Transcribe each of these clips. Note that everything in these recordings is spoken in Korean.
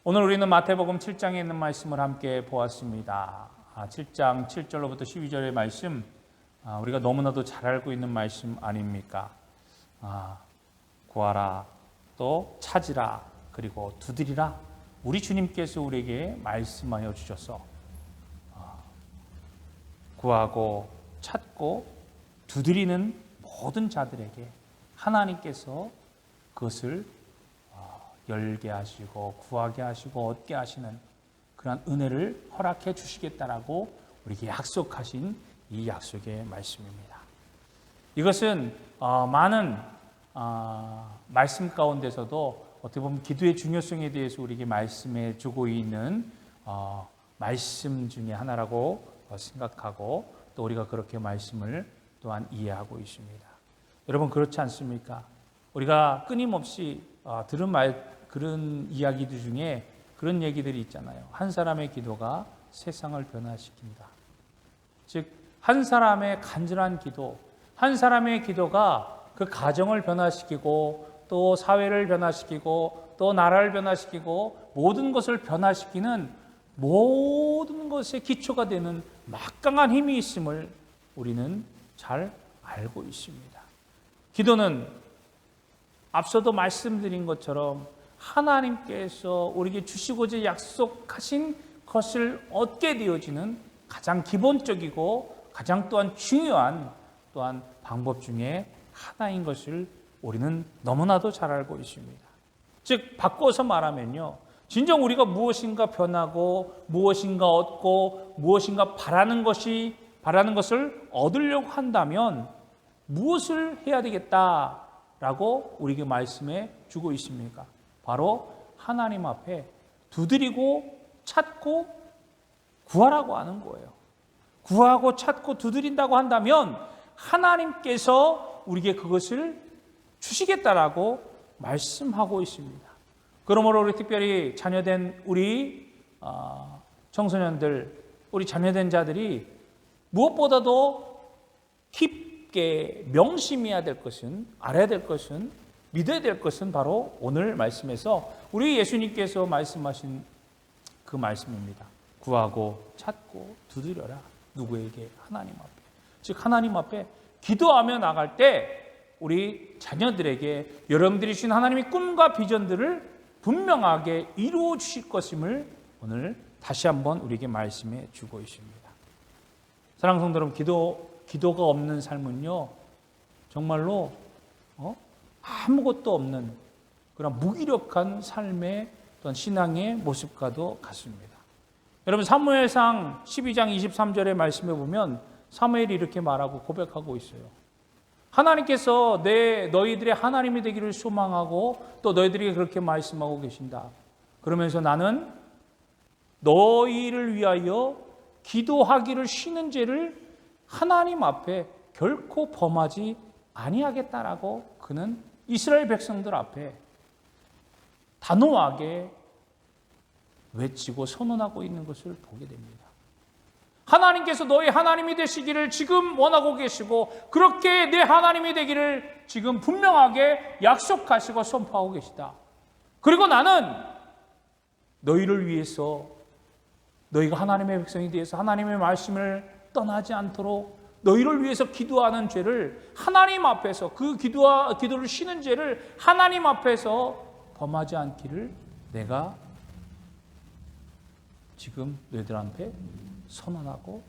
오늘 우리는 마태복음 7장에 있는 말씀을 함께 보았습니다. 7장 7절로부터 12절의 말씀, 우리가 너무나도 잘 알고 있는 말씀 아닙니까? 구하라, 또 찾으라, 그리고 두드리라. 우리 주님께서 우리에게 말씀하여 주셔서 구하고 찾고 두드리는 모든 자들에게 하나님께서 그것을 열게 하시고 구하게 하시고 얻게 하시는 그런 은혜를 허락해 주시겠다라고 우리에게 약속하신 이 약속의 말씀입니다. 이것은 많은 말씀 가운데서도 어떻게 보면 기도의 중요성에 대해서 우리에게 말씀해 주고 있는 말씀 중에 하나라고 생각하고 또 우리가 그렇게 말씀을 또한 이해하고 있습니다. 여러분 그렇지 않습니까? 우리가 끊임없이 들은 그런 이야기들 중에 그런 얘기들이 있잖아요. 한 사람의 기도가 세상을 변화시킨다. 즉, 한 사람의 간절한 기도, 한 사람의 기도가 그 가정을 변화시키고 또 사회를 변화시키고 또 나라를 변화시키고 모든 것을 변화시키는 모든 것의 기초가 되는 막강한 힘이 있음을 우리는 잘 알고 있습니다. 기도는 앞서도 말씀드린 것처럼 하나님께서 우리에게 주시고자 약속하신 것을 얻게 되어지는 가장 기본적이고 가장 또한 중요한 또한 방법 중에 하나인 것을 우리는 너무나도 잘 알고 있습니다. 즉 바꿔서 말하면요, 진정 우리가 무엇인가 변하고 무엇인가 얻고 무엇인가 바라는 것을 얻으려고 한다면 무엇을 해야 되겠다라고 우리에게 말씀해 주고 있습니까? 바로 하나님 앞에 두드리고 찾고 구하라고 하는 거예요. 구하고 찾고 두드린다고 한다면 하나님께서 우리에게 그것을 주시겠다라고 말씀하고 있습니다. 그러므로 우리 특별히 자녀된 우리 청소년들, 우리 자녀된 자들이 무엇보다도 깊게 명심해야 될 것은, 알아야 될 것은, 믿어야 될 것은 바로 오늘 말씀에서 우리 예수님께서 말씀하신 그 말씀입니다. 구하고 찾고 두드려라. 누구에게? 하나님 앞에. 즉 하나님 앞에 기도하며 나갈 때 우리 자녀들에게 여러분들이 주신 하나님의 꿈과 비전들을 분명하게 이루어 주실 것임을 오늘 다시 한번 우리에게 말씀해 주고 있습니다. 사랑하는 성도 여러분, 기도가 없는 삶은요 정말로 아무것도 없는 그런 무기력한 삶의 어떤 신앙의 모습과도 같습니다. 여러분 사무엘상 12장 23절의 말씀에 보면 사무엘이 이렇게 말하고 고백하고 있어요. 하나님께서 너희들의 하나님이 되기를 소망하고 또 너희들에게 그렇게 말씀하고 계신다. 그러면서 나는 너희를 위하여 기도하기를 쉬는 죄를 하나님 앞에 결코 범하지 아니하겠다라고 그는 이스라엘 백성들 앞에 단호하게 외치고 선언하고 있는 것을 보게 됩니다. 하나님께서 너희 하나님이 되시기를 지금 원하고 계시고 그렇게 내 하나님이 되기를 지금 분명하게 약속하시고 선포하고 계시다. 그리고 나는 너희를 위해서 너희가 하나님의 백성이 되어서 하나님의 말씀을 떠나지 않도록 너희를 위해서 기도하는 죄를 하나님 앞에서 그 기도를 쉬는 죄를 하나님 앞에서 범하지 않기를 내가 지금 너희들한테 선언하고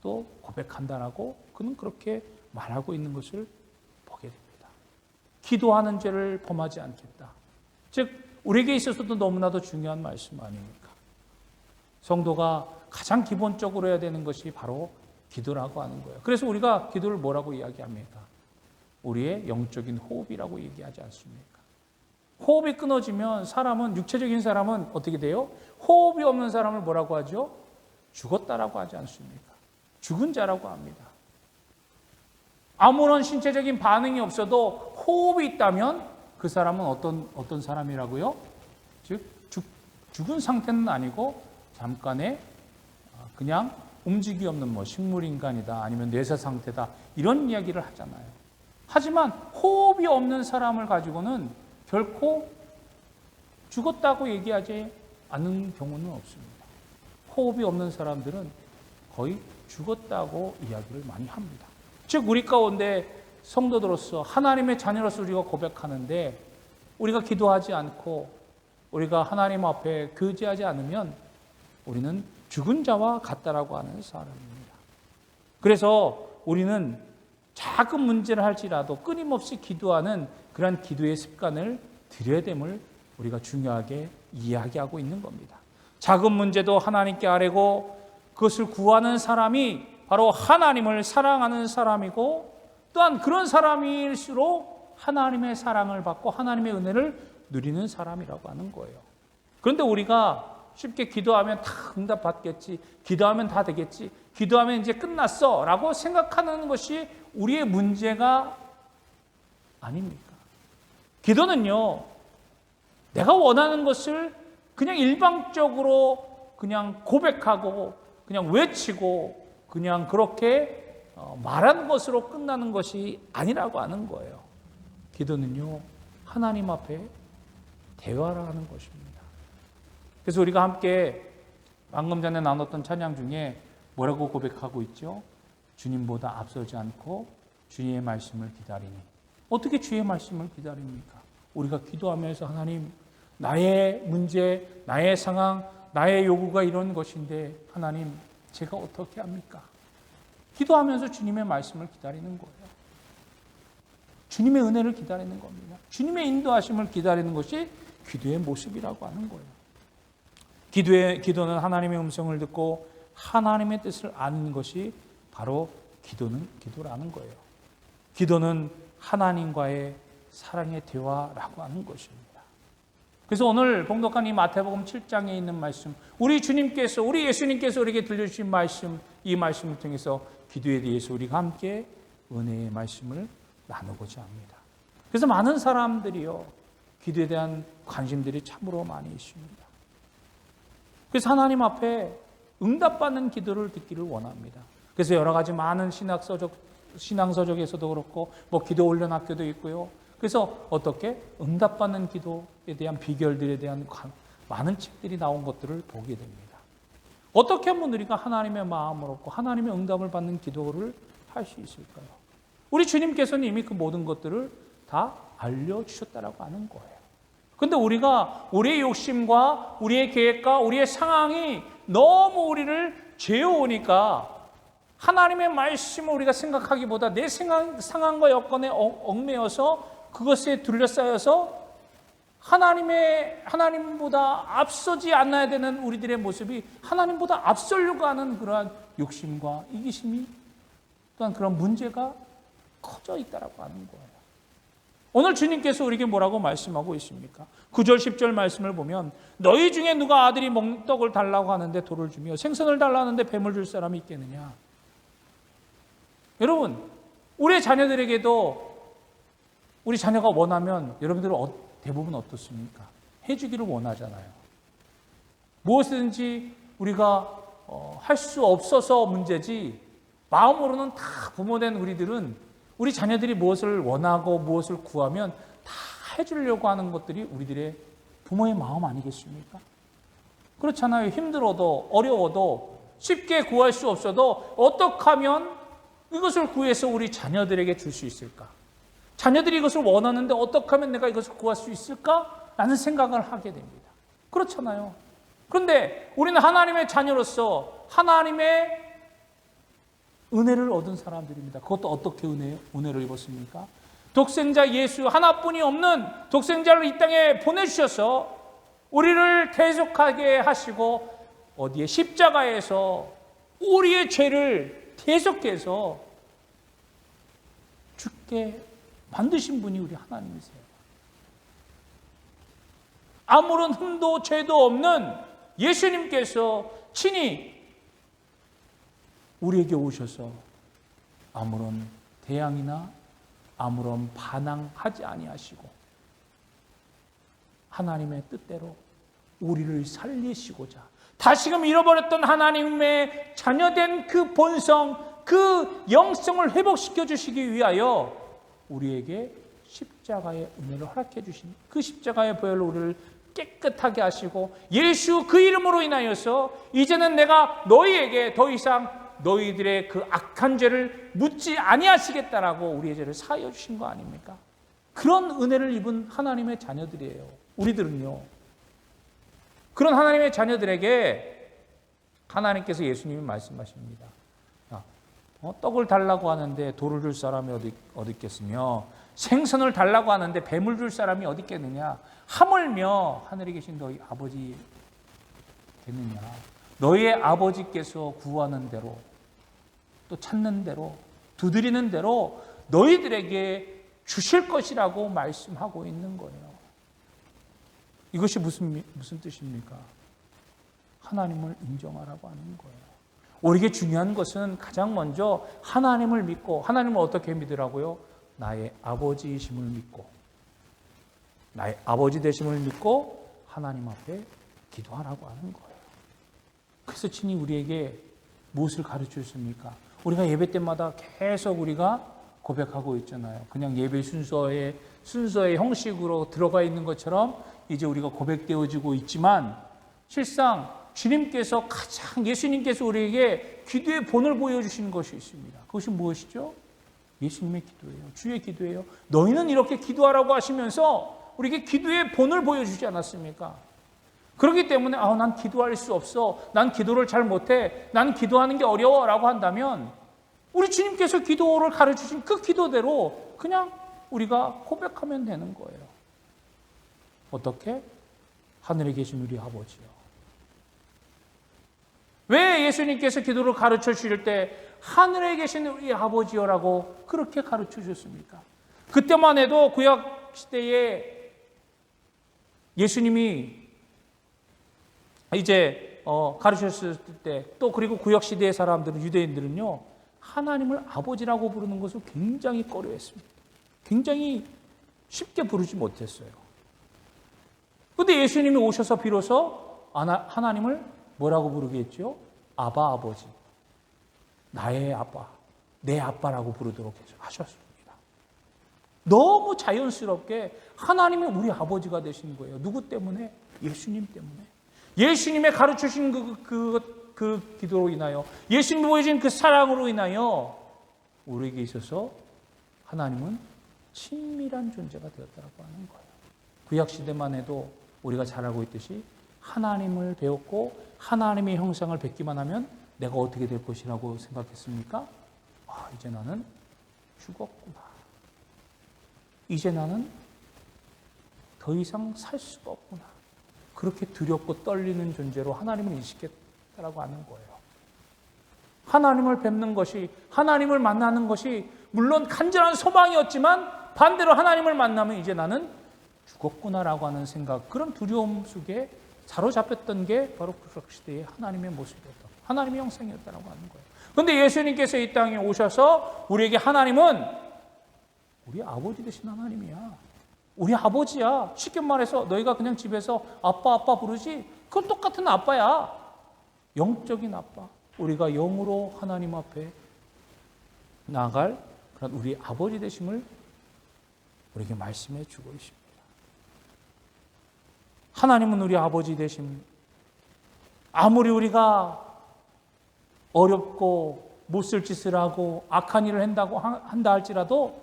또 고백한다라고 그는 그렇게 말하고 있는 것을 보게 됩니다. 기도하는 죄를 범하지 않겠다. 즉 우리에게 있어서도 너무나도 중요한 말씀 아닙니까? 성도가 가장 기본적으로 해야 되는 것이 바로 기도라고 하는 거예요. 그래서 우리가 기도를 뭐라고 이야기합니까? 우리의 영적인 호흡이라고 얘기하지 않습니까? 호흡이 끊어지면 사람은, 육체적인 사람은 어떻게 돼요? 호흡이 없는 사람을 뭐라고 하죠? 죽었다라고 하지 않습니까? 죽은 자라고 합니다. 아무런 신체적인 반응이 없어도 호흡이 있다면 그 사람은 어떤 사람이라고요? 즉 죽은 상태는 아니고 잠깐의 그냥 움직이 없는 식물인간이다 아니면 뇌사 상태다 이런 이야기를 하잖아요. 하지만 호흡이 없는 사람을 가지고는 결코 죽었다고 얘기하지 않는 경우는 없습니다. 호흡이 없는 사람들은 거의 죽었다고 이야기를 많이 합니다. 즉 우리 가운데 성도들로서 하나님의 자녀로서 우리가 고백하는데 우리가 기도하지 않고 우리가 하나님 앞에 교제하지 않으면 우리는 죽은 자와 같다라고 하는 사람입니다. 그래서 우리는 작은 문제를 할지라도 끊임없이 기도하는 그런 기도의 습관을 들여야 됨을 우리가 중요하게 이야기하고 있는 겁니다. 작은 문제도 하나님께 아뢰고 그것을 구하는 사람이 바로 하나님을 사랑하는 사람이고 또한 그런 사람일수록 하나님의 사랑을 받고 하나님의 은혜를 누리는 사람이라고 하는 거예요. 그런데 우리가 쉽게 기도하면 다 응답받겠지, 기도하면 다 되겠지, 기도하면 이제 끝났어 라고 생각하는 것이 우리의 문제가 아닙니까? 기도는요, 내가 원하는 것을 그냥 일방적으로 그냥 고백하고 그냥 외치고 그냥 그렇게 말하는 것으로 끝나는 것이 아니라고 하는 거예요. 기도는요, 하나님 앞에 대화를 하는 것입니다. 그래서 우리가 함께 방금 전에 나눴던 찬양 중에 뭐라고 고백하고 있죠? 주님보다 앞서지 않고 주의 말씀을 기다리니. 어떻게 주의 말씀을 기다립니까? 우리가 기도하면서 하나님, 나의 문제, 나의 상황, 나의 요구가 이런 것인데 하나님, 제가 어떻게 합니까? 기도하면서 주님의 말씀을 기다리는 거예요. 주님의 은혜를 기다리는 겁니다. 주님의 인도하심을 기다리는 것이 기도의 모습이라고 하는 거예요. 기도는 하나님의 음성을 듣고 하나님의 뜻을 아는 것이 바로 기도라는 거예요. 기도는 하나님과의 사랑의 대화라고 하는 것입니다. 그래서 오늘 봉독한 이 마태복음 7장에 있는 말씀, 우리 예수님께서 우리에게 들려주신 말씀, 이 말씀을 통해서 기도에 대해서 우리가 함께 은혜의 말씀을 나누고자 합니다. 그래서 많은 사람들이요, 기도에 대한 관심들이 참으로 많이 있습니다. 그래서 하나님 앞에 응답받는 기도를 듣기를 원합니다. 그래서 여러 가지 많은 신앙서적에서도 그렇고 기도 훈련 학교도 있고요. 그래서 어떻게 응답받는 기도에 대한 비결들에 대한 많은 책들이 나온 것들을 보게 됩니다. 어떻게 하면 우리가 하나님의 마음을 얻고 하나님의 응답을 받는 기도를 할 수 있을까요? 우리 주님께서는 이미 그 모든 것들을 다 알려주셨다라고 하는 거예요. 그런데 우리가 우리의 욕심과 우리의 계획과 우리의 상황이 너무 우리를 죄어오니까 하나님의 말씀을 우리가 생각하기보다 내 상황과 여건에 얽매여서 그것에 둘러싸여서 하나님보다 앞서지 않아야 되는 우리들의 모습이 하나님보다 앞서려고 하는 그러한 욕심과 이기심이 또한 그런 문제가 커져 있다라고 하는 거예요. 오늘 주님께서 우리에게 뭐라고 말씀하고 있습니까? 9절 10절 말씀을 보면 너희 중에 누가 아들이 떡을 달라고 하는데 돌을 주며 생선을 달라는데 뱀을 줄 사람이 있겠느냐? 여러분, 우리 자녀들에게도 우리 자녀가 원하면 여러분들은 대부분 어떻습니까? 해주기를 원하잖아요. 무엇이든지 우리가 할 수 없어서 문제지 마음으로는 다 부모된 우리들은 우리 자녀들이 무엇을 원하고 무엇을 구하면 다 해주려고 하는 것들이 우리들의 부모의 마음 아니겠습니까? 그렇잖아요. 힘들어도 어려워도 쉽게 구할 수 없어도 어떻게 하면 이것을 구해서 우리 자녀들에게 줄 수 있을까? 자녀들이 이것을 원하는데 어떻게 하면 내가 이것을 구할 수 있을까? 라는 생각을 하게 됩니다. 그렇잖아요. 그런데 우리는 하나님의 자녀로서 하나님의 은혜를 얻은 사람들입니다. 그것도 어떻게 은혜를 입었습니까? 독생자 예수 하나뿐이 없는 독생자를 이 땅에 보내주셔서 우리를 대속하게 하시고 어디에 십자가에서 우리의 죄를 대속해서 죽게 만드신 분이 우리 하나님이세요. 아무런 흠도 죄도 없는 예수님께서 친히 우리에게 오셔서 아무런 대항이나 아무런 반항하지 아니하시고 하나님의 뜻대로 우리를 살리시고자 다시금 잃어버렸던 하나님의 자녀된 그 본성, 그 영성을 회복시켜 주시기 위하여 우리에게 십자가의 은혜를 허락해 주신 그 십자가의 보혈로 우리를 깨끗하게 하시고 예수 그 이름으로 인하여서 이제는 내가 너희에게 더 이상 너희들의 그 악한 죄를 묻지 아니하시겠다라고 우리의 죄를 사하여 주신 거 아닙니까? 그런 은혜를 입은 하나님의 자녀들이에요. 우리들은요. 그런 하나님의 자녀들에게 하나님께서 예수님이 말씀하십니다. 떡을 달라고 하는데 돌을 줄 사람이 어디 있겠으며 생선을 달라고 하는데 뱀을 줄 사람이 어디 있겠느냐. 하물며 하늘에 계신 너희 아버지 되느냐. 너희의 아버지께서 구하는 대로 또 찾는 대로 두드리는 대로 너희들에게 주실 것이라고 말씀하고 있는 거예요. 이것이 무슨 뜻입니까? 하나님을 인정하라고 하는 거예요. 우리에게 중요한 것은 가장 먼저 하나님을 믿고, 하나님을 어떻게 믿으라고요? 나의 아버지이심을 믿고, 나의 아버지 되심을 믿고 하나님 앞에 기도하라고 하는 거예요. 그래서 친히 우리에게 무엇을 가르쳐 주십니까? 우리가 예배 때마다 계속 우리가 고백하고 있잖아요. 그냥 예배 순서의 형식으로 들어가 있는 것처럼 이제 우리가 고백되어지고 있지만, 실상 주님께서 예수님께서 우리에게 기도의 본을 보여주시는 것이 있습니다. 그것이 무엇이죠? 예수님의 기도예요. 주의 기도예요. 너희는 이렇게 기도하라고 하시면서 우리에게 기도의 본을 보여주지 않았습니까? 그렇기 때문에 난 기도할 수 없어. 난 기도를 잘 못해. 난 기도하는 게 어려워 라고 한다면 우리 주님께서 기도를 가르치신 그 기도대로 그냥 우리가 고백하면 되는 거예요. 어떻게? 하늘에 계신 우리 아버지요. 왜 예수님께서 기도를 가르쳐 주실 때 하늘에 계신 우리 아버지요라고 그렇게 가르쳐 주셨습니까? 그때만 해도 구약 시대에 예수님이 이제 가르쳤을 때, 또 그리고 구약 시대의 사람들은, 유대인들은요, 하나님을 아버지라고 부르는 것을 굉장히 꺼려했습니다. 굉장히 쉽게 부르지 못했어요. 그런데 예수님이 오셔서 비로소 하나님을 뭐라고 부르겠죠? 아바 아버지, 나의 아빠, 내 아빠라고 부르도록 하셨습니다. 너무 자연스럽게 하나님이 우리 아버지가 되신 거예요. 누구 때문에? 예수님 때문에. 예수님의 가르치신 그 기도로 인하여, 예수님이 보여준 그 사랑으로 인하여 우리에게 있어서 하나님은 친밀한 존재가 되었다고 하는 거예요. 구약시대만 해도 우리가 잘 알고 있듯이 하나님을 배웠고 하나님의 형상을 뵙기만 하면 내가 어떻게 될 것이라고 생각했습니까? 이제 나는 죽었구나. 이제 나는 더 이상 살 수가 없구나. 그렇게 두렵고 떨리는 존재로 하나님을 인식했다라고 하는 거예요. 하나님을 뵙는 것이, 하나님을 만나는 것이 물론 간절한 소망이었지만 반대로 하나님을 만나면 이제 나는 죽었구나라고 하는 생각, 그런 두려움 속에 사로잡혔던 게 바로 구약 시대의 하나님의 모습이었다. 하나님의 형상이었다라고 하는 거예요. 그런데 예수님께서 이 땅에 오셔서 우리에게 하나님은 우리 아버지 되신 하나님이야. 우리 아버지야. 쉽게 말해서 너희가 그냥 집에서 아빠 아빠 부르지, 그건 똑같은 아빠야. 영적인 아빠. 우리가 영으로 하나님 앞에 나아갈 그런 우리 아버지 되심을 우리에게 말씀해 주고 있습니다. 하나님은 우리 아버지 되심, 아무리 우리가 어렵고 못쓸 짓을 하고 악한 일을 한다 할지라도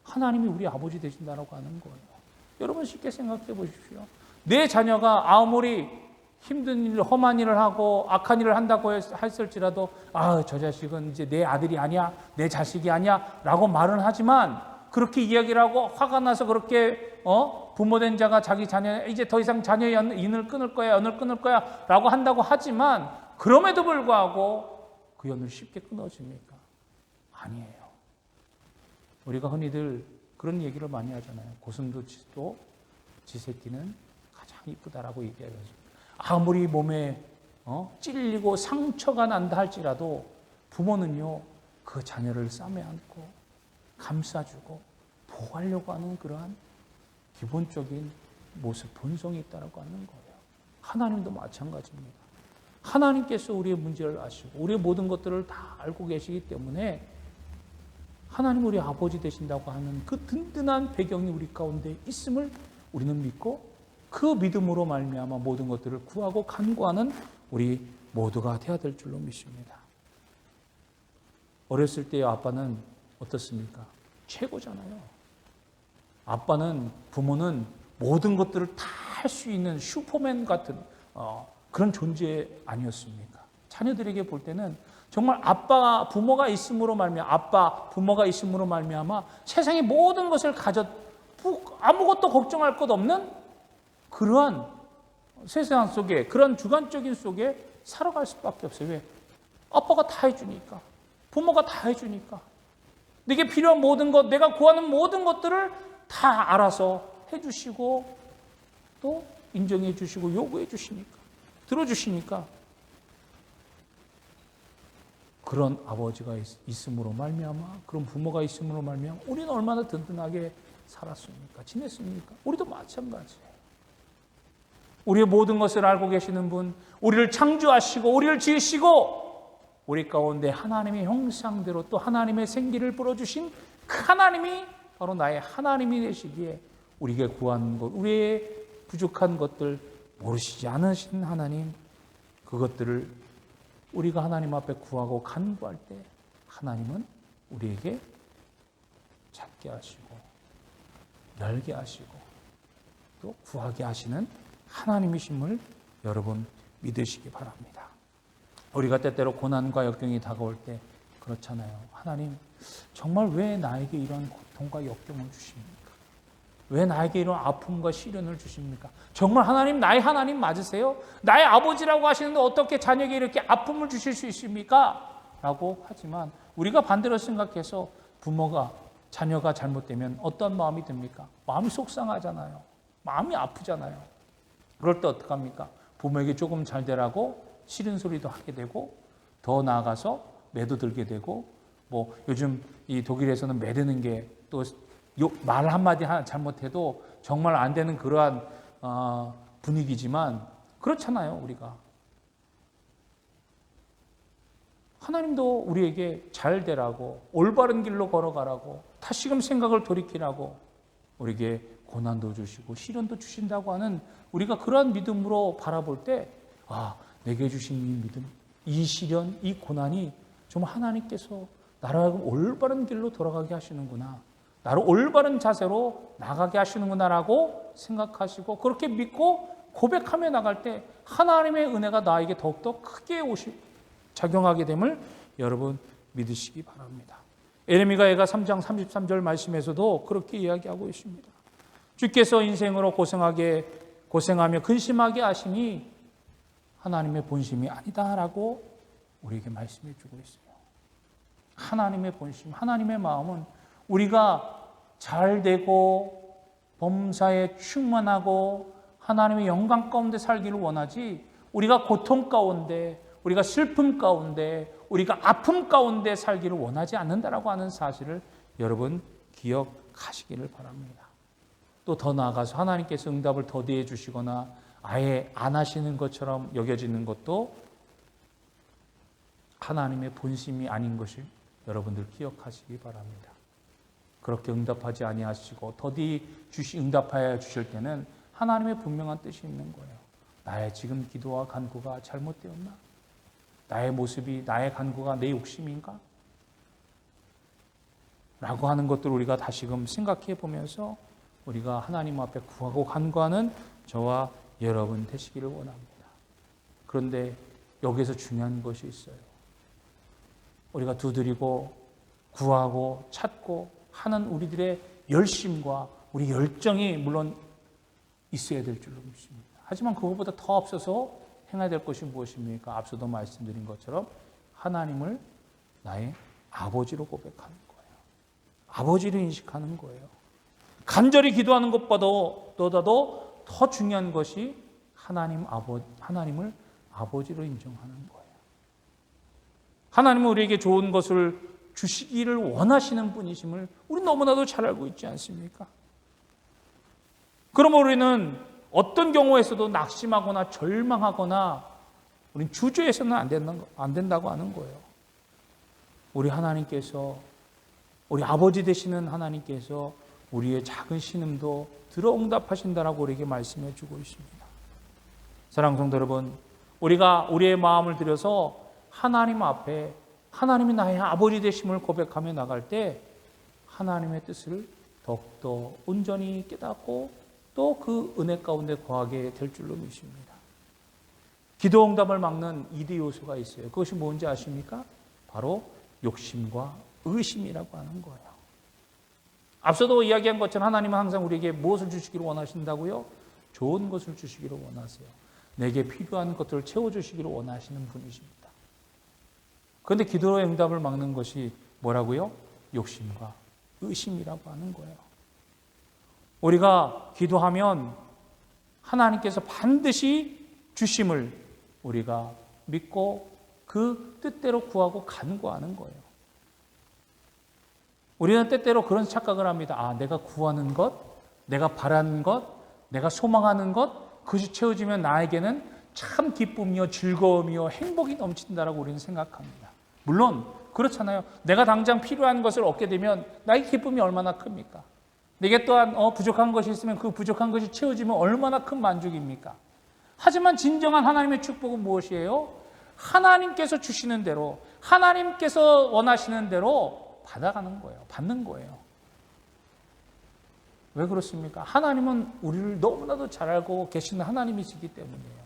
하나님이 우리 아버지 되신다고 하는 거예요. 여러분 쉽게 생각해 보십시오. 내 자녀가 아무리 힘든 일, 험한 일을 하고 악한 일을 한다고 했을지라도 저 자식은 이제 내 아들이 아니야, 내 자식이 아니야 라고 말은 하지만, 그렇게 이야기를 하고 화가 나서 그렇게 부모된 자가 자기 자녀 이제 더 이상 자녀의 연을 끊을 거야 라고 한다고 하지만, 그럼에도 불구하고 그 연을 쉽게 끊어집니까? 아니에요. 우리가 흔히들 그런 얘기를 많이 하잖아요. 고슴도치도 지 새끼는 가장 이쁘다라고 얘기하죠. 아무리 몸에 찔리고 상처가 난다 할지라도 부모는요, 그 자녀를 쌈에 안고 감싸주고 보호하려고 하는 그러한 기본적인 모습, 본성이 있다고 하는 거예요. 하나님도 마찬가지입니다. 하나님께서 우리의 문제를 아시고 우리의 모든 것들을 다 알고 계시기 때문에 하나님 우리 아버지 되신다고 하는 그 든든한 배경이 우리 가운데 있음을 우리는 믿고 그 믿음으로 말미암아 모든 것들을 구하고 간구하는 우리 모두가 되어야 될 줄로 믿습니다. 어렸을 때 아빠는 어떻습니까? 최고잖아요. 아빠는, 부모는 모든 것들을 다 할 수 있는 슈퍼맨 같은 그런 존재 아니었습니까? 자녀들에게 볼 때는 정말 부모가 있음으로 말미암아 세상의 모든 것을 아무것도 걱정할 것 없는 그러한 세상 속에, 그런 주관적인 속에 살아갈 수밖에 없어요. 왜? 아빠가 다 해주니까, 부모가 다 해주니까, 내게 필요한 모든 것, 내가 구하는 모든 것들을 다 알아서 해주시고 또 인정해 주시고 요구해 주시니까, 들어주시니까, 그런 아버지가 있음으로 말미암아, 그런 부모가 있음으로 말미암아 우리는 얼마나 든든하게 살았습니까? 지냈습니까? 우리도 마찬가지예요. 우리의 모든 것을 알고 계시는 분, 우리를 창조하시고 우리를 지으시고 우리 가운데 하나님의 형상대로 또 하나님의 생기를 불어주신 그 하나님이 바로 나의 하나님이 되시기에 우리에게 구한 것, 우리의 부족한 것들 모르시지 않으신 하나님, 그것들을 우리가 하나님 앞에 구하고 간구할 때 하나님은 우리에게 찾게 하시고 열게 하시고 또 구하게 하시는 하나님이심을 여러분 믿으시기 바랍니다. 우리가 때때로 고난과 역경이 다가올 때 그렇잖아요. 하나님, 정말 왜 나에게 이런 고통과 역경을 주십니까? 왜 나에게 이런 아픔과 시련을 주십니까? 정말 하나님, 나의 하나님 맞으세요? 나의 아버지라고 하시는데 어떻게 자녀에게 이렇게 아픔을 주실 수 있습니까? 라고 하지만 우리가 반대로 생각해서 자녀가 잘못되면 어떤 마음이 듭니까? 마음이 속상하잖아요. 마음이 아프잖아요. 그럴 때 어떡합니까? 부모에게 조금 잘 되라고 싫은 소리도 하게 되고, 더 나아가서 매도 들게 되고, 요즘 이 독일에서는 매드는 게 또 말 한마디 잘못해도 정말 안 되는 그러한 분위기지만 그렇잖아요. 우리가 하나님도 우리에게 잘 되라고, 올바른 길로 걸어가라고, 다시금 생각을 돌이키라고 우리에게 고난도 주시고 시련도 주신다고 하는, 우리가 그러한 믿음으로 바라볼 때 내게 주신 이 믿음, 이 시련, 이 고난이 정말 하나님께서 나를 하여금 올바른 길로 돌아가게 하시는구나, 나를 올바른 자세로 나가게 하시는구나라고 생각하시고 그렇게 믿고 고백하며 나갈 때 하나님의 은혜가 나에게 더욱더 크게 작용하게 됨을 여러분 믿으시기 바랍니다. 에레미야가 3장 33절 말씀에서도 그렇게 이야기하고 있습니다. 주께서 인생으로 고생하며 근심하게 하시니 하나님의 본심이 아니다라고 우리에게 말씀해 주고 있어요. 하나님의 본심, 하나님의 마음은 우리가 잘 되고 범사에 충만하고 하나님의 영광 가운데 살기를 원하지, 우리가 고통 가운데, 우리가 슬픔 가운데, 우리가 아픔 가운데 살기를 원하지 않는다라고 하는 사실을 여러분 기억하시기를 바랍니다. 또 더 나아가서 하나님께서 응답을 더디해 주시거나 아예 안 하시는 것처럼 여겨지는 것도 하나님의 본심이 아닌 것을 여러분들 기억하시기 바랍니다. 그렇게 응답하지 아니하시고 더디 응답하여 주실 때는 하나님의 분명한 뜻이 있는 거예요. 나의 지금 기도와 간구가 잘못되었나? 나의 모습이, 나의 간구가 내 욕심인가? 라고 하는 것들을 우리가 다시금 생각해 보면서 우리가 하나님 앞에 구하고 간구하는 저와 여러분 되시기를 원합니다. 그런데 여기서 중요한 것이 있어요. 우리가 두드리고 구하고 찾고 하는 우리들의 열심과 우리 열정이 물론 있어야 될 줄로 믿습니다. 하지만 그것보다 더 앞서서 행해야 될 것이 무엇입니까? 앞서도 말씀드린 것처럼 하나님을 나의 아버지로 고백하는 거예요. 아버지를 인식하는 거예요. 간절히 기도하는 것보다도 더 중요한 것이 하나님을 아버지로 인정하는 거예요. 하나님은 우리에게 좋은 것을 주시기를 원하시는 분이심을 우리 너무나도 잘 알고 있지 않습니까? 그럼 우리는 어떤 경우에서도 낙심하거나 절망하거나 우리는 주저해서는 안 된다고 하는 거예요. 우리 하나님께서, 우리 아버지 되시는 하나님께서 우리의 작은 신음도 들어 응답하신다라고 우리에게 말씀해 주고 있습니다. 사랑하는 성도 여러분, 우리가 우리의 마음을 들여서 하나님 앞에 하나님이 나의 아버지 되심을 고백하며 나갈 때 하나님의 뜻을 더욱더 온전히 깨닫고 또 그 은혜 가운데 거하게 될 줄로 믿습니다. 기도 응답을 막는 2대 요소가 있어요. 그것이 뭔지 아십니까? 바로 욕심과 의심이라고 하는 거예요. 앞서도 이야기한 것처럼 하나님은 항상 우리에게 무엇을 주시기를 원하신다고요? 좋은 것을 주시기를 원하세요. 내게 필요한 것들을 채워주시기를 원하시는 분이십니다. 그런데 기도의 응답을 막는 것이 뭐라고요? 욕심과 의심이라고 하는 거예요. 우리가 기도하면 하나님께서 반드시 주심을 우리가 믿고 그 뜻대로 구하고 간구하는 거예요. 우리는 때때로 그런 착각을 합니다. 아, 내가 구하는 것, 내가 바라는 것, 내가 소망하는 것, 그것이 채워지면 나에게는 참 기쁨이요, 즐거움이요, 행복이 넘친다라고 우리는 생각합니다. 물론 그렇잖아요. 내가 당장 필요한 것을 얻게 되면 나의 기쁨이 얼마나 큽니까? 내게 또한 부족한 것이 있으면 그 부족한 것이 채워지면 얼마나 큰 만족입니까? 하지만 진정한 하나님의 축복은 무엇이에요? 하나님께서 주시는 대로, 하나님께서 원하시는 대로 받아가는 거예요. 받는 거예요. 왜 그렇습니까? 하나님은 우리를 너무나도 잘 알고 계시는 하나님이시기 때문이에요.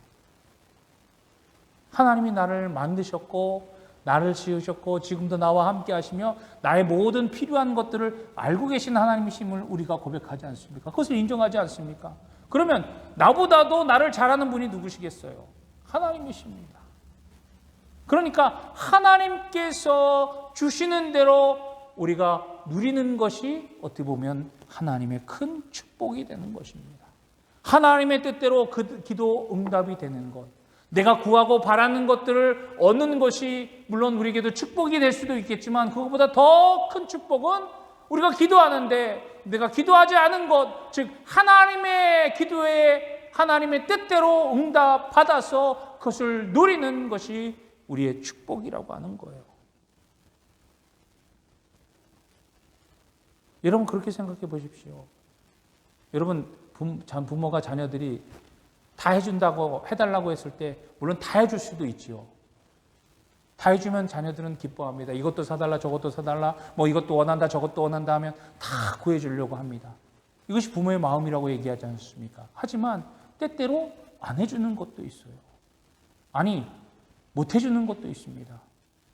하나님이 나를 만드셨고 나를 지으셨고 지금도 나와 함께 하시며 나의 모든 필요한 것들을 알고 계신 하나님이심을 우리가 고백하지 않습니까? 그것을 인정하지 않습니까? 그러면 나보다도 나를 잘하는 분이 누구시겠어요? 하나님이십니다. 그러니까 하나님께서 주시는 대로 우리가 누리는 것이 어떻게 보면 하나님의 큰 축복이 되는 것입니다. 하나님의 뜻대로 그 기도 응답이 되는 것, 내가 구하고 바라는 것들을 얻는 것이 물론 우리에게도 축복이 될 수도 있겠지만 그것보다 더 큰 축복은 우리가 기도하는데 내가 기도하지 않은 것, 즉 하나님의 기도에 하나님의 뜻대로 응답받아서 그것을 누리는 것이 우리의 축복이라고 하는 거예요. 여러분 그렇게 생각해 보십시오. 여러분 부모가 자녀들이 다 해준다고 해달라고 했을 때 물론 다 해줄 수도 있지요. 다 해주면 자녀들은 기뻐합니다. 이것도 사달라 저것도 사달라 뭐 이것도 원한다 저것도 원한다 하면 다 구해주려고 합니다. 이것이 부모의 마음이라고 얘기하지 않습니까? 하지만 때때로 안 해주는 것도 있어요. 아니 못 해주는 것도 있습니다.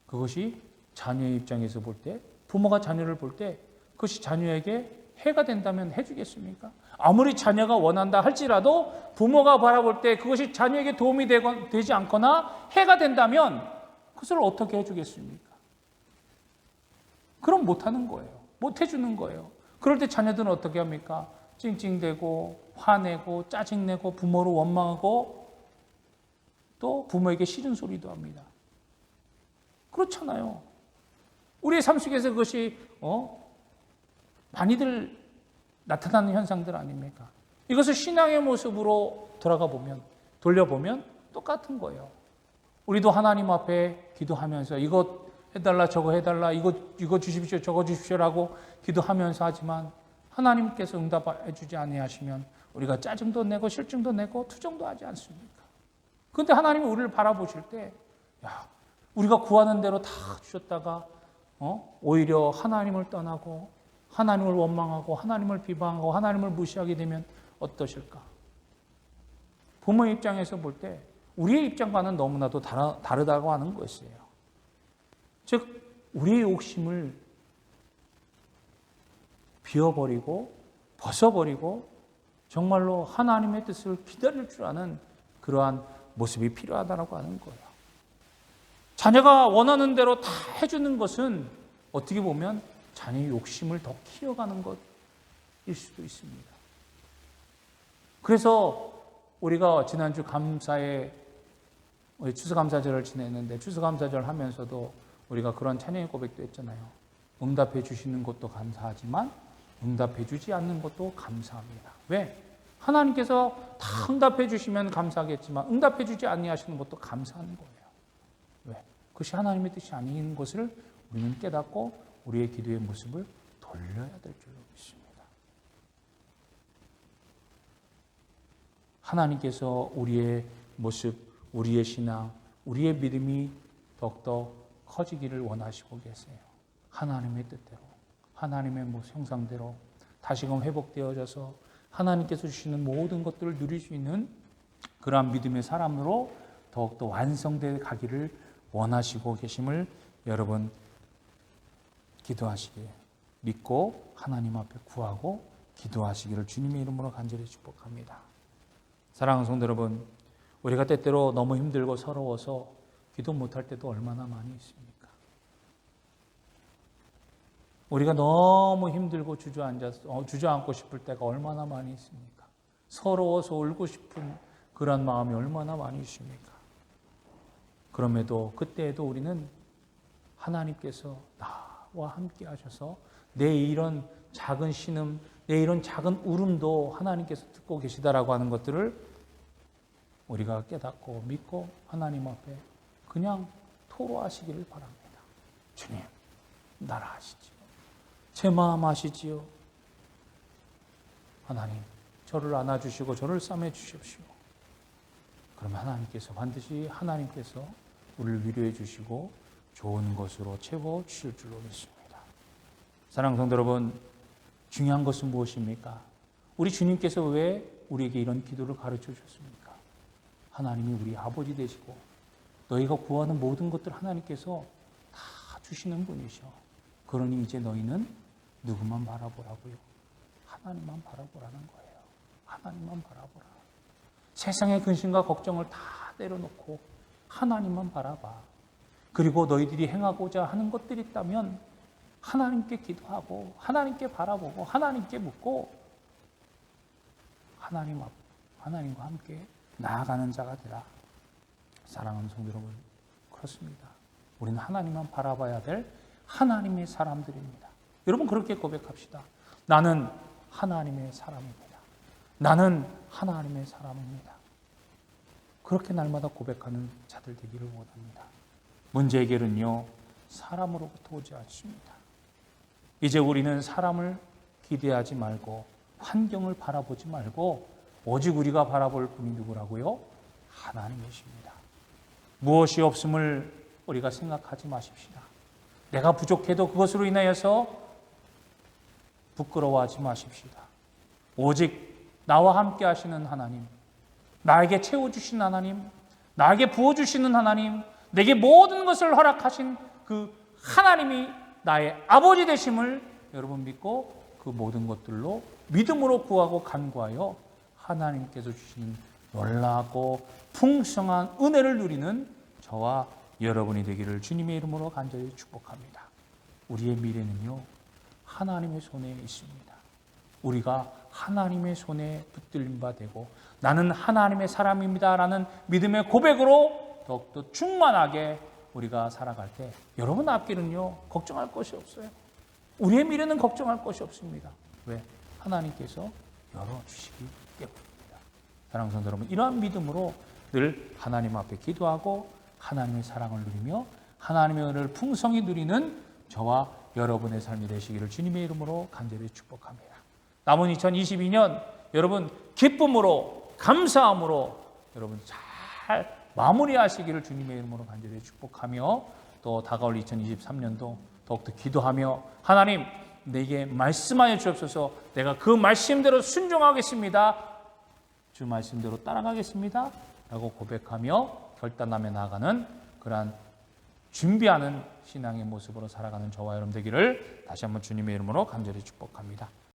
그것이 자녀의 입장에서 볼 때 부모가 자녀를 볼 때 그것이 자녀에게 해가 된다면 해주겠습니까? 아무리 자녀가 원한다 할지라도 부모가 바라볼 때 그것이 자녀에게 도움이 되지 않거나 해가 된다면 그것을 어떻게 해주겠습니까? 그럼 못하는 거예요. 못 해주는 거예요. 그럴 때 자녀들은 어떻게 합니까? 찡찡대고 화내고 짜증내고 부모를 원망하고 또 부모에게 싫은 소리도 합니다. 그렇잖아요. 우리의 삶 속에서 그것이 많이들 나타나는 현상들 아닙니까? 이것을 신앙의 모습으로 돌려보면 똑같은 거예요. 우리도 하나님 앞에 기도하면서 이것 해달라 저거 해달라 이거 주십시오 저거 주십시오라고 기도하면서 하지만 하나님께서 응답해 주지 아니하시면 우리가 짜증도 내고 실증도 내고 투정도 하지 않습니까? 그런데 하나님이 우리를 바라보실 때 우리가 구하는 대로 다 주셨다가 오히려 하나님을 떠나고 하나님을 원망하고 하나님을 비방하고 하나님을 무시하게 되면 어떠실까? 부모의 입장에서 볼 때 우리의 입장과는 너무나도 다르다고 하는 것이에요. 즉 우리의 욕심을 비워버리고 벗어버리고 정말로 하나님의 뜻을 기다릴 줄 아는 그러한 모습이 필요하다고 하는 거예요. 자녀가 원하는 대로 다 해주는 것은 어떻게 보면 자녀의 욕심을 더 키워가는 것일 수도 있습니다. 그래서 우리가 지난주 추수감사절을 지냈는데 추수감사절 하면서도 우리가 그런 찬양의 고백도 했잖아요. 응답해 주시는 것도 감사하지만 응답해 주지 않는 것도 감사합니다. 왜? 하나님께서 다 응답해 주시면 감사하겠지만 응답해 주지 아니하시는 것도 감사하는 거예요. 왜? 그것이 하나님의 뜻이 아닌 것을 우리는 깨닫고 우리의 기도의 모습을 돌려야 될 줄로 믿습니다. 하나님께서 우리의 모습, 우리의 신앙, 우리의 믿음이 더욱더 커지기를 원하시고 계세요. 하나님의 뜻대로, 하나님의 형상대로 다시금 회복되어져서 하나님께서 주시는 모든 것들을 누릴 수 있는 그러한 믿음의 사람으로 더욱더 완성되어 가기를 원하시고 계심을 여러분 기도하시기에 믿고 하나님 앞에 구하고 기도하시기를 주님의 이름으로 간절히 축복합니다. 사랑하는 성도 여러분, 우리가 때때로 너무 힘들고 서러워서 기도 못할 때도 얼마나 많이 있습니까? 우리가 너무 힘들고 주저앉고 싶을 때가 얼마나 많이 있습니까? 서러워서 울고 싶은 그런 마음이 얼마나 많이 있습니까? 그럼에도 그때에도 우리는 하나님께서 나와 함께 하셔서 내 이런 작은 신음, 내 이런 작은 울음도 하나님께서 듣고 계시다라고 하는 것들을 우리가 깨닫고 믿고 하나님 앞에 그냥 토로하시기를 바랍니다. 주님, 나라 하시지요. 제 마음 아시지요. 하나님, 저를 안아주시고 저를 싸매 주십시오. 그러면 하나님께서 반드시 하나님께서 우리를 위로해 주시고 좋은 것으로 채워 주실 줄로 믿습니다. 사랑하는 성도 여러분, 중요한 것은 무엇입니까? 우리 주님께서 왜 우리에게 이런 기도를 가르쳐 주셨습니까? 하나님이 우리 아버지 되시고 너희가 구하는 모든 것들 하나님께서 다 주시는 분이셔. 그러니 이제 너희는 누구만 바라보라고요? 하나님만 바라보라는 거예요. 하나님만 바라보라. 세상의 근심과 걱정을 다 내려놓고 하나님만 바라봐. 그리고 너희들이 행하고자 하는 것들이 있다면 하나님께 기도하고 하나님께 바라보고 하나님께 묻고 하나님과 함께 나아가는 자가 되라. 사랑하는 성도 여러분, 그렇습니다. 우리는 하나님만 바라봐야 될 하나님의 사람들입니다. 여러분 그렇게 고백합시다. 나는 하나님의 사람입니다. 나는 하나님의 사람입니다. 그렇게 날마다 고백하는 자들 되기를 원합니다. 문제 해결은요, 사람으로부터 오지 않습니다. 이제 우리는 사람을 기대하지 말고 환경을 바라보지 말고 오직 우리가 바라볼 분이 누구라고요? 하나님이십니다. 무엇이 없음을 우리가 생각하지 마십시다. 내가 부족해도 그것으로 인하여서 부끄러워하지 마십시다. 오직 나와 함께 하시는 하나님, 나에게 채워주신 하나님, 나에게 부어주시는 하나님, 내게 모든 것을 허락하신 그 하나님이 나의 아버지 되심을 여러분 믿고 그 모든 것들로 믿음으로 구하고 간구하여 하나님께서 주시는 놀라고 풍성한 은혜를 누리는 저와 여러분이 되기를 주님의 이름으로 간절히 축복합니다. 우리의 미래는요, 하나님의 손에 있습니다. 우리가 하나님의 손에 붙들린 바 되고 나는 하나님의 사람입니다 라는 믿음의 고백으로 더욱더 충만하게 우리가 살아갈 때 여러분 앞길은요, 걱정할 것이 없어요. 우리의 미래는 걱정할 것이 없습니다. 왜? 하나님께서 열어주시기 때문입니다. 사랑하는 성도 여러분, 이러한 믿음으로 늘 하나님 앞에 기도하고 하나님의 사랑을 누리며 하나님의 은혜를 풍성히 누리는 저와 여러분의 삶이 되시기를 주님의 이름으로 간절히 축복합니다. 남은 2022년 여러분 기쁨으로 감사함으로 여러분 잘 마무리하시기를 주님의 이름으로 간절히 축복하며 또 다가올 2023년도 더욱더 기도하며 하나님 내게 말씀하여 주옵소서. 내가 그 말씀대로 순종하겠습니다. 주 말씀대로 따라가겠습니다 라고 고백하며 결단하며 나아가는 그러한 준비하는 신앙의 모습으로 살아가는 저와 여러분 되기를 다시 한번 주님의 이름으로 간절히 축복합니다.